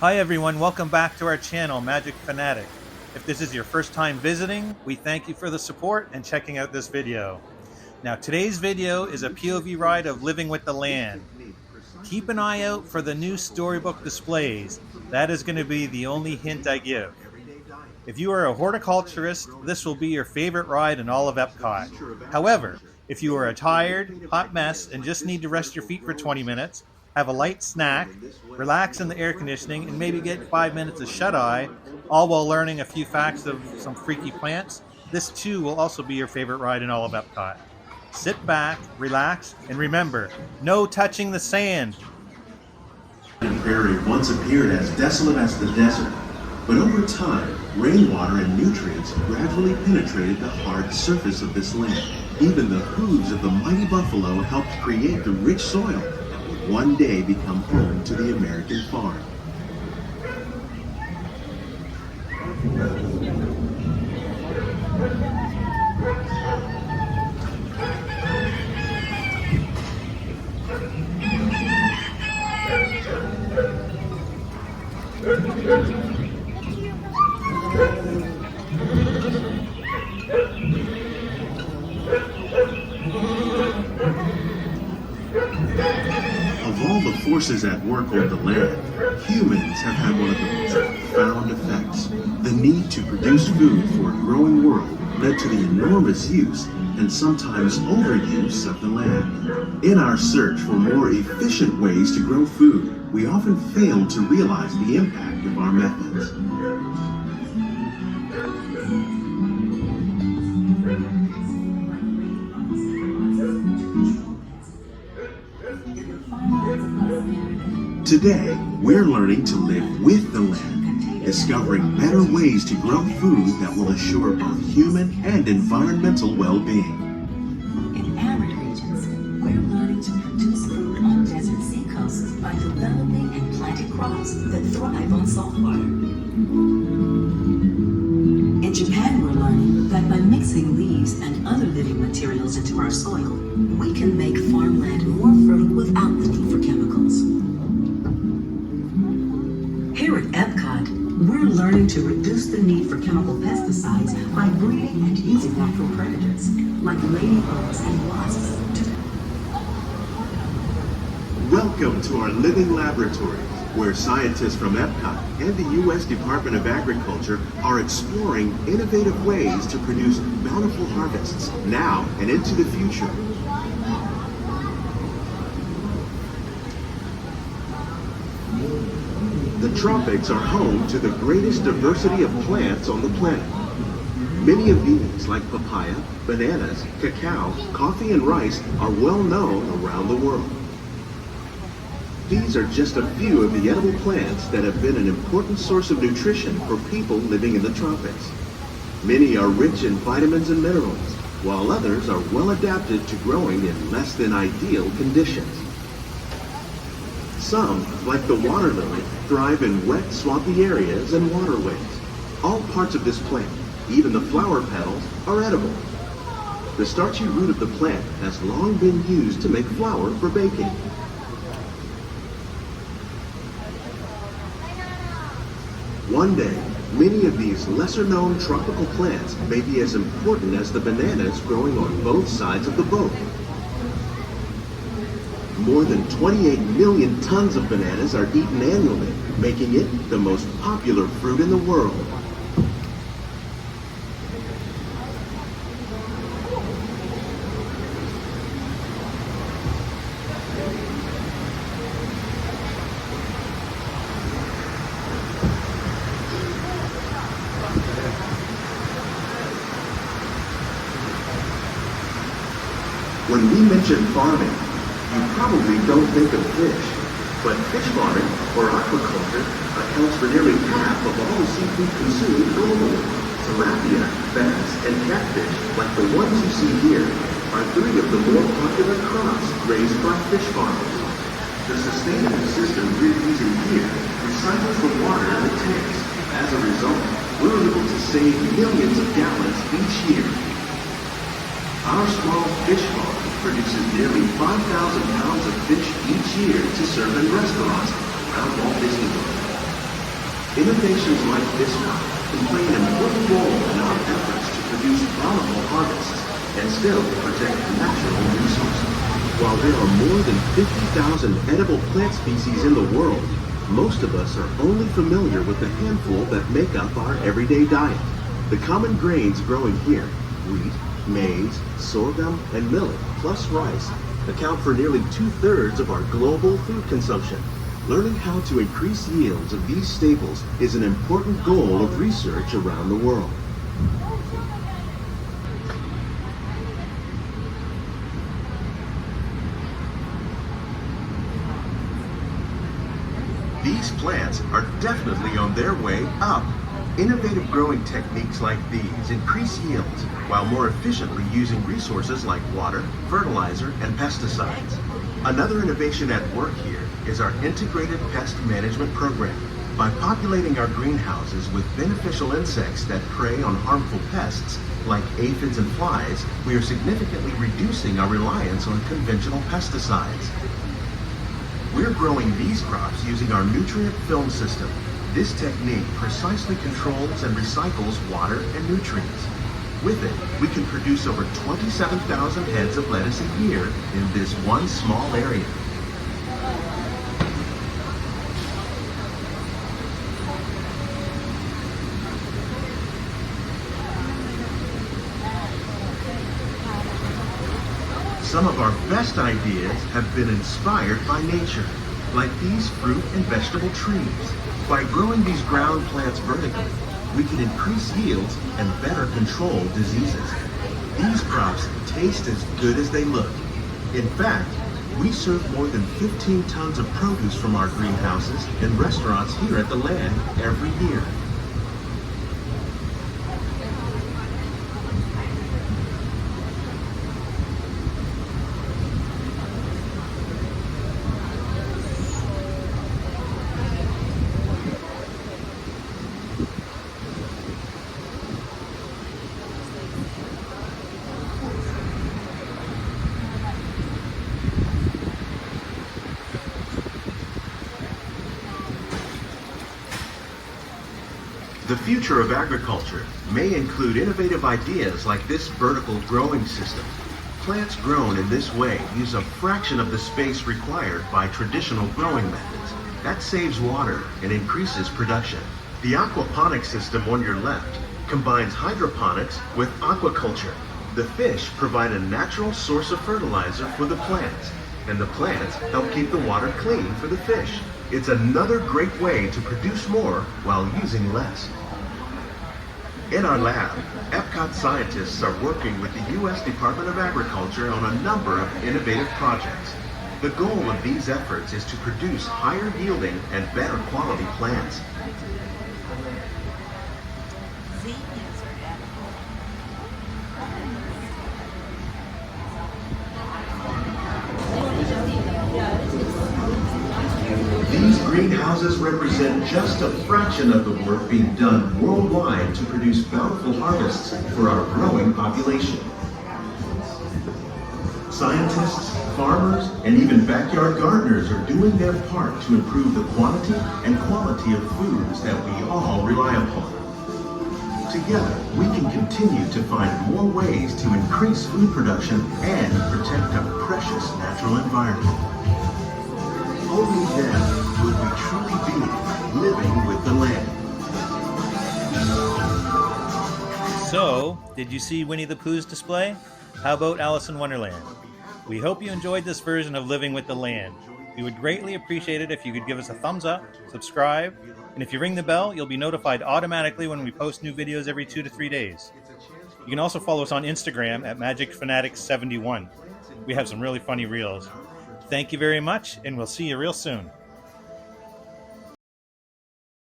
Hi everyone, welcome back to our channel, Magic Fanatic. If this is your first time visiting, we thank you for the support and checking out this video. Now today's video is a POV ride of Living with the Land. Keep an eye out for the new storybook displays. That is going to be the only hint I give. If you are a horticulturist, this will be your favorite ride in all of EPCOT. However, if you are a tired, hot mess and just need to rest your feet for 20 minutes, have a light snack, relax in the air conditioning, and maybe get 5 minutes of shut-eye, all while learning a few facts of some freaky plants, this too will also be your favorite ride in all of EPCOT. Sit back, relax, and remember, no touching the sand. The prairie once appeared as desolate as the desert, but over time, rainwater and nutrients gradually penetrated the hard surface of this land. Even the hooves of the mighty buffalo helped create the rich soil that would one day become home to the American farm. Of all the forces at work on the land, humans have had one of the most profound effects. The need to produce food for a growing world led to the enormous use and sometimes overuse of the land. In our search for more efficient ways to grow food, we often fail to realize the impact of our methods. Today, we're learning to live with the land, discovering better ways to grow food that will assure both human and environmental well-being. In arid regions, we're learning to produce food on desert seacoasts by developing and planting crops that thrive on salt water. In Japan, we're learning that by mixing leaves and other living materials into our soil, we can make farmland more fertile without the need for chemicals. Here at EPCOT, we're learning to reduce the need for chemical pesticides by breeding and using natural predators, like ladybugs and wasps. Welcome to our living laboratory, where scientists from EPCOT and the U.S. Department of Agriculture are exploring innovative ways to produce bountiful harvests now and into the future. The tropics are home to the greatest diversity of plants on the planet. Many of these, like papaya, bananas, cacao, coffee, and rice, are well known around the world. These are just a few of the edible plants that have been an important source of nutrition for people living in the tropics. Many are rich in vitamins and minerals, while others are well adapted to growing in less than ideal conditions. Some, like the water lily, thrive in wet, swampy areas and waterways. All parts of this plant, even the flower petals, are edible. The starchy root of the plant has long been used to make flour for baking. One day, many of these lesser-known tropical plants may be as important as the bananas growing on both sides of the boat. More than 28 million tons of bananas are eaten annually, making it the most popular fruit in the world. When we mention farming, you probably don't think of fish, but fish farming, or aquaculture, accounts for nearly half of all the seafood consumed globally. Tilapia, bass, and catfish, like the ones you see here, are three of the more popular crops raised by fish farmers. The sustainable system we're using here recycles the water in the tanks. As a result, we're able to save millions of gallons each year. Our small fish farm produces nearly 5,000 pounds of fish each year to serve in restaurants around Walt Disney World. Innovations like this one can play an important role in our efforts to produce bountiful harvests and still protect natural resources. While there are more than 50,000 edible plant species in the world, most of us are only familiar with the handful that make up our everyday diet. The common grains growing here, wheat, maize, sorghum, and millet, plus rice, account for nearly 2/3 of our global food consumption. Learning how to increase yields of these staples is an important goal of research around the world. These plants are definitely on their way up. Innovative growing techniques like these increase yields while more efficiently using resources like water, fertilizer, and pesticides. Another innovation at work here is our integrated pest management program. By populating our greenhouses with beneficial insects that prey on harmful pests like aphids and flies, we are significantly reducing our reliance on conventional pesticides. We're growing these crops using our nutrient film system. This technique precisely controls and recycles water and nutrients. With it, we can produce over 27,000 heads of lettuce a year in this one small area. Some of our best ideas have been inspired by nature, like these fruit and vegetable trees. By growing these ground plants vertically, we can increase yields and better control diseases. These crops taste as good as they look. In fact, we serve more than 15 tons of produce from our greenhouses in restaurants here at the Land every year. The future of agriculture may include innovative ideas like this vertical growing system. Plants grown in this way use a fraction of the space required by traditional growing methods. That saves water and increases production. The aquaponics system on your left combines hydroponics with aquaculture. The fish provide a natural source of fertilizer for the plants, and the plants help keep the water clean for the fish. It's another great way to produce more while using less. In our lab, EPCOT scientists are working with the U.S. Department of Agriculture on a number of innovative projects. The goal of these efforts is to produce higher yielding and better quality plants. These greenhouses represent just a fraction of the work being done worldwide to produce bountiful harvests for our growing population. Scientists, farmers, and even backyard gardeners are doing their part to improve the quantity and quality of foods that we all rely upon. Together, we can continue to find more ways to increase food production and protect our precious natural environment. Only then will we truly be living with the land. So, did you see Winnie the Pooh's display? How about Alice in Wonderland? We hope you enjoyed this version of Living with the Land. We would greatly appreciate it if you could give us a thumbs up, subscribe, and if you ring the bell, you'll be notified automatically when we post new videos every 2 to 3 days. You can also follow us on Instagram at MagicFanatics71. We have some really funny reels. Thank you very much, and we'll see you real soon.